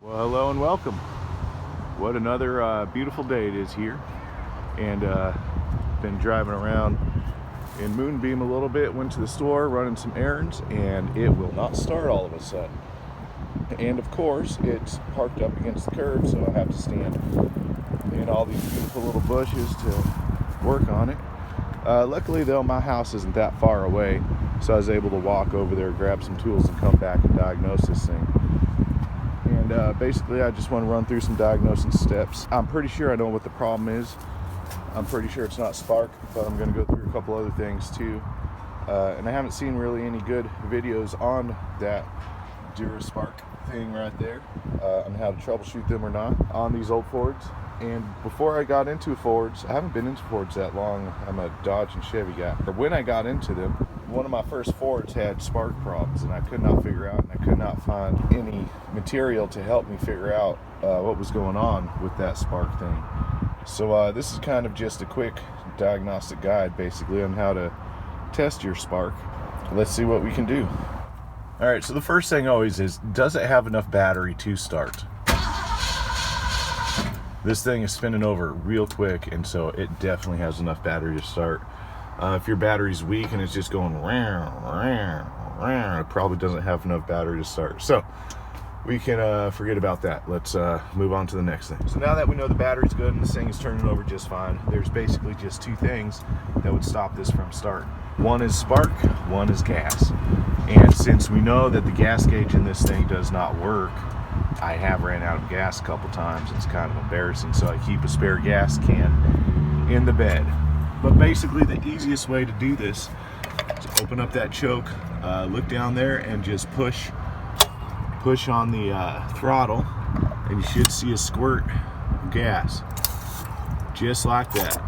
Well, hello and welcome. What another beautiful day it is here, and been driving around in Moonbeam a little bit. Went to the store running some errands, and it will not start all of a sudden. And of course, it's parked up against the curb, so I have to stand in all these beautiful little bushes to work on it. Luckily, though, my house isn't that far away, so I was able to walk over there, grab some tools, and come back and diagnose this thing. And basically I just want to run through some diagnosing steps. I'm pretty sure I know what the problem is. I'm pretty sure it's not spark, but I'm going to go through a couple other things too. And I haven't seen really any good videos on that Duraspark thing right there on how to troubleshoot them or not on these old Fords. And before I got into Fords, I haven't been into Fords that long. I'm a Dodge and Chevy guy. But when I got into them, one of my first Fords had spark problems, and I could not figure out, and I could not find any material to help me figure out what was going on with that spark thing. So this is kind of just a quick diagnostic guide basically on how to test your spark. Let's see what we can do. Alright, so the first thing always is, does it have enough battery to start? This thing is spinning over real quick, and so it definitely has enough battery to start. If your battery's weak and it's just going it probably doesn't have enough battery to start. So we can forget about that. Let's move on to the next thing. So now that we know the battery's good and this thing is turning over just fine, there's basically just two things that would stop this from starting. One is spark, one is gas. And since we know that the gas gauge in this thing does not work, I have ran out of gas a couple times. It's kind of embarrassing, so I keep a spare gas can in the bed. But basically the easiest way to do this is open up that choke, look down there, and just push on the throttle, and you should see a squirt of gas, just like that.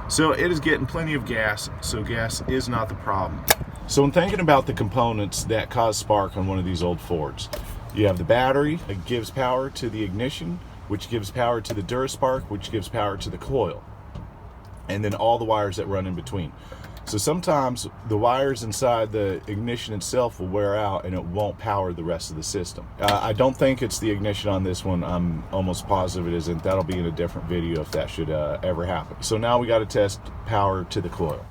So it is getting plenty of gas, so gas is not the problem. So when thinking about the components that cause spark on one of these old Fords, you have the battery that gives power to the ignition, which gives power to the Duraspark, which gives power to the coil, and then all the wires that run in between. So sometimes the wires inside the ignition itself will wear out and it won't power the rest of the system. I don't think it's the ignition on this one. I'm almost positive it isn't. That'll be in a different video if that should ever happen. So now we got to test power to the coil.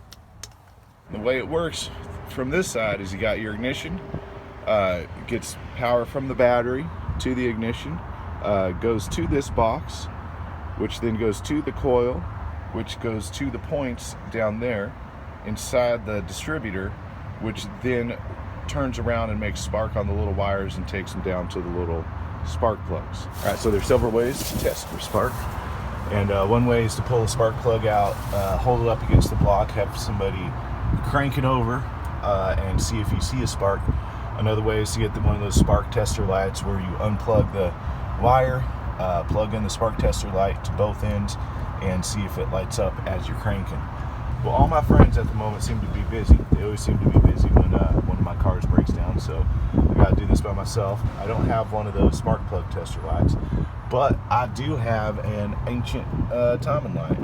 The way it works from this side is you got your ignition, gets power from the battery to the ignition, goes to this box, which then goes to the coil, which goes to the points down there inside the distributor, which then turns around and makes spark on the little wires and takes them down to the little spark plugs. All right, so there's several ways to test for spark, and one way is to pull the spark plug out, hold it up against the block, have somebody crank it over and see if you see a spark. Another way is to get one of those spark tester lights where you unplug the wire, plug in the spark tester light to both ends, and see if it lights up as you're cranking. Well, all my friends at the moment seem to be busy. They always seem to be busy when one of my cars breaks down, so I gotta do this by myself. I don't have one of those spark plug tester lights, but I do have an ancient timing light.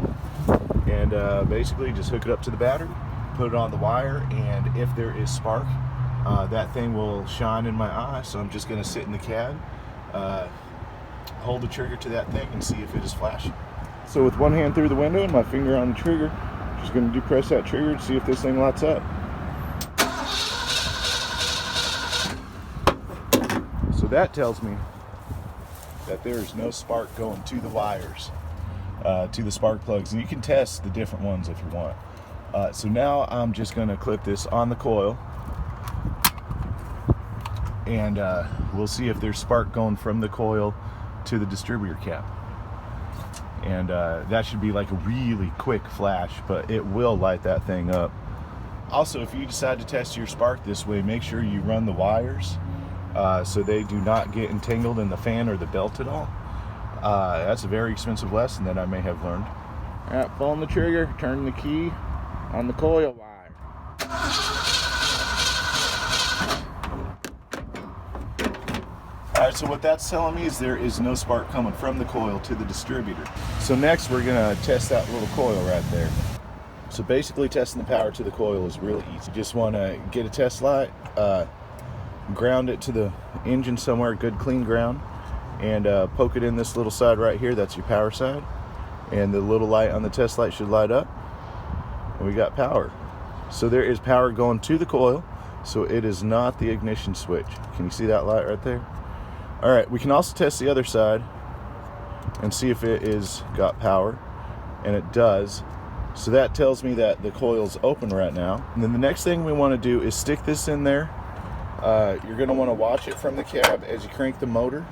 And basically just hook it up to the battery, put it on the wire, and if there is spark, that thing will shine in my eye. So I'm just gonna sit in the cab, hold the trigger to that thing, and see if it is flashing. So with one hand through the window and my finger on the trigger, just going to depress that trigger to see if this thing lights up. So that tells me that there is no spark going to the wires, to the spark plugs, and you can test the different ones if you want. So now I'm just going to clip this on the coil, and we'll see if there's spark going from the coil to the distributor cap. And that should be like a really quick flash, but it will light that thing up. Also, if you decide to test your spark this way, make sure you run the wires so they do not get entangled in the fan or the belt at all. That's a very expensive lesson that I may have learned. All right, pulling the trigger, turning the key on the coil wire. Alright, so what that's telling me is there is no spark coming from the coil to the distributor. So next we're going to test that little coil right there. So basically testing the power to the coil is really easy. You just want to get a test light, ground it to the engine somewhere, good clean ground, and poke it in this little side right here. That's your power side, and the little light on the test light should light up, and we got power. So there is power going to the coil, so it is not the ignition switch. Can you see that light right there? All right, we can also test the other side and see if it is got power, and it does. So that tells me that the coil's open right now. And then the next thing we want to do is stick this in there. You're going to want to watch it from the cab as you crank the motor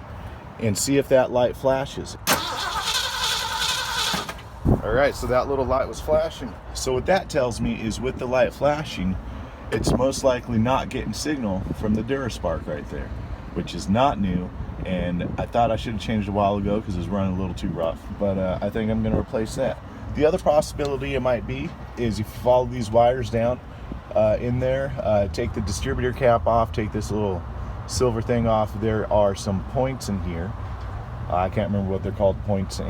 and see if that light flashes. All right, so that little light was flashing. So what that tells me is with the light flashing, it's most likely not getting signal from the Duraspark right there, which is not new. And I thought I should have changed a while ago because it was running a little too rough, but I think I'm going to replace that. The other possibility it might be is if you follow these wires down in there, take the distributor cap off, take this little silver thing off. There are some points in here. I can't remember what they're called, points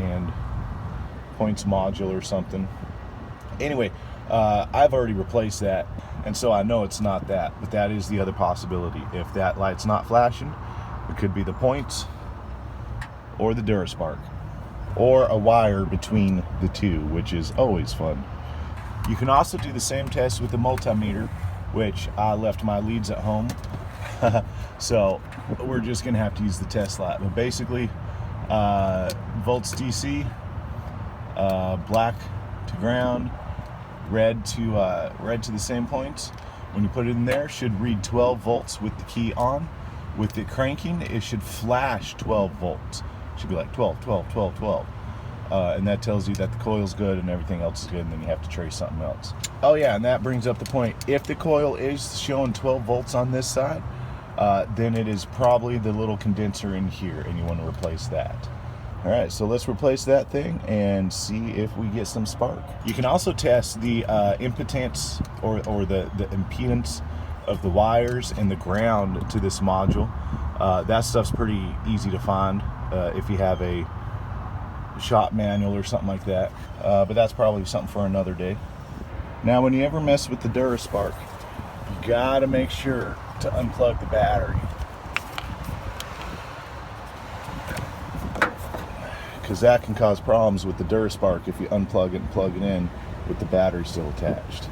module or something. Anyway, I've already replaced that, and so I know it's not that, but that is the other possibility. If that light's not flashing, it could be the points or the Duraspark, or a wire between the two, which is always fun. You can also do the same test with the multimeter, which I left my leads at home. So we're just gonna have to use the test light. But basically, volts DC, black to ground, red to the same points. When you put it in there, should read 12 volts with the key on. With it cranking, it should flash 12 volts. It should be like 12, 12, 12, 12. And that tells you that the coil's good and everything else is good, and then you have to trace something else. Oh yeah, and that brings up the point. If the coil is showing 12 volts on this side, then it is probably the little condenser in here, and you want to replace that. All right, so let's replace that thing and see if we get some spark. You can also test the impedance or the impedance of the wires and the ground to this module. That stuff's pretty easy to find if you have a shop manual or something like that, but that's probably something for another day. Now, when you ever mess with the Duraspark, you gotta make sure to unplug the battery, because that can cause problems with the Duraspark if you unplug it and plug it in with the battery still attached.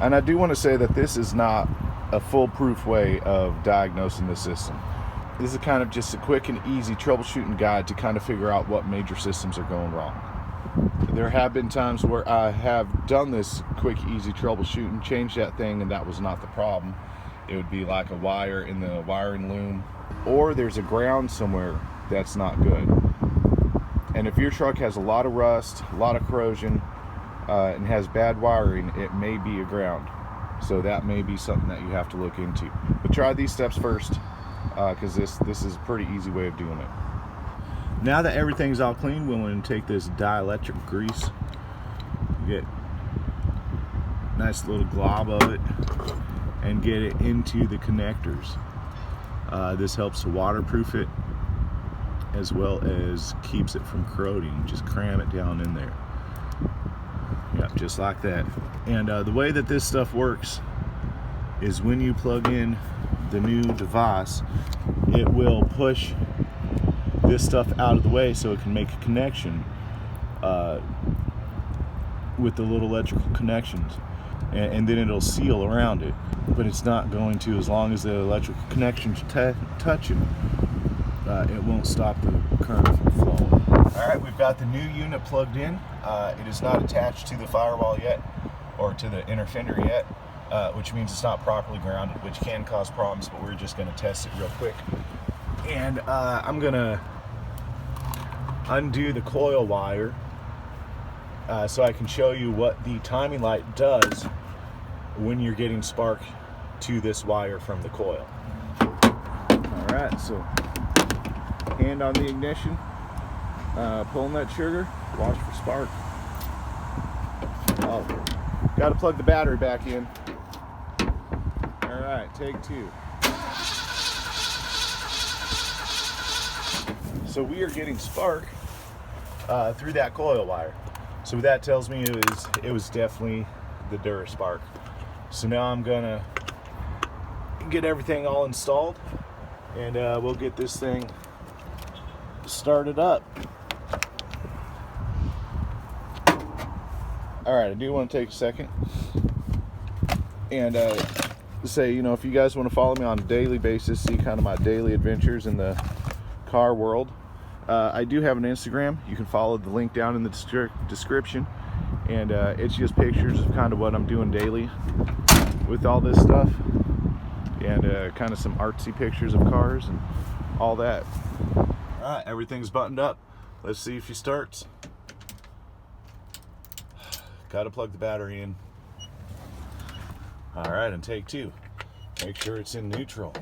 And I do want to say that this is not a foolproof way of diagnosing the system. This is kind of just a quick and easy troubleshooting guide to kind of figure out what major systems are going wrong. There have been times where I have done this quick, easy troubleshooting, changed that thing, and that was not the problem. It would be like a wire in the wiring loom, or there's a ground somewhere that's not good. And if your truck has a lot of rust, a lot of corrosion, and has bad wiring, it may be a ground. So that may be something that you have to look into. But try these steps first, because this is a pretty easy way of doing it. Now that everything's all clean, we're going to take this dielectric grease, get a nice little glob of it, and get it into the connectors. This helps to waterproof it, as well as keeps it from corroding. Just cram it down in there. Yep, just like that. And the way that this stuff works is when you plug in the new device, it will push this stuff out of the way so it can make a connection with the little electrical connections, and then it'll seal around it. But it's not going to, as long as the electrical connections touch it, it won't stop the current from flowing. All right, we've got the new unit plugged in. It is not attached to the firewall yet, or to the inner fender yet, which means it's not properly grounded, which can cause problems, but we're just gonna test it real quick. And I'm gonna undo the coil wire so I can show you what the timing light does when you're getting spark to this wire from the coil. All right, so hand on the ignition, pulling that trigger, watch for spark. Oh, got to plug the battery back in. All right, take two. So we are getting spark through that coil wire. So what that tells me is it was definitely the Duraspark. So now I'm gonna get everything all installed, and we'll get this thing started up. Alright, I do want to take a second and say, you know, if you guys want to follow me on a daily basis, see kind of my daily adventures in the car world, I do have an Instagram. You can follow the link down in the description, and it's just pictures of kind of what I'm doing daily with all this stuff, and kind of some artsy pictures of cars and all that. Alright, everything's buttoned up. Let's see if she starts. Gotta plug the battery in. Alright, and take two. Make sure it's in neutral.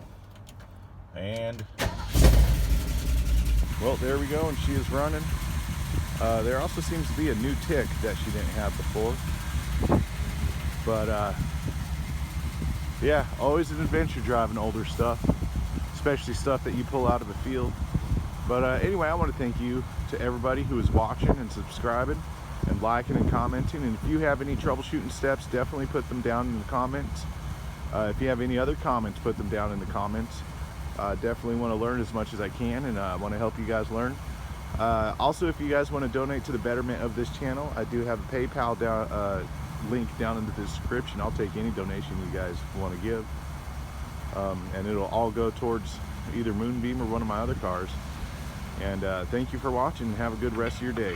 And, well, there we go, and she is running. There also seems to be a new tick that she didn't have before. But, yeah, always an adventure driving older stuff, especially stuff that you pull out of the field. But anyway, I want to thank you to everybody who is watching and subscribing and liking and commenting. And if you have any troubleshooting steps, definitely put them down in the comments. If you have any other comments, put them down in the comments. Definitely want to learn as much as I can, and I want to help you guys learn. Also, if you guys want to donate to the betterment of this channel, I do have a PayPal link down in the description. I'll take any donation you guys want to give, and it'll all go towards either Moonbeam or one of my other cars. And thank you for watching, and have a good rest of your day.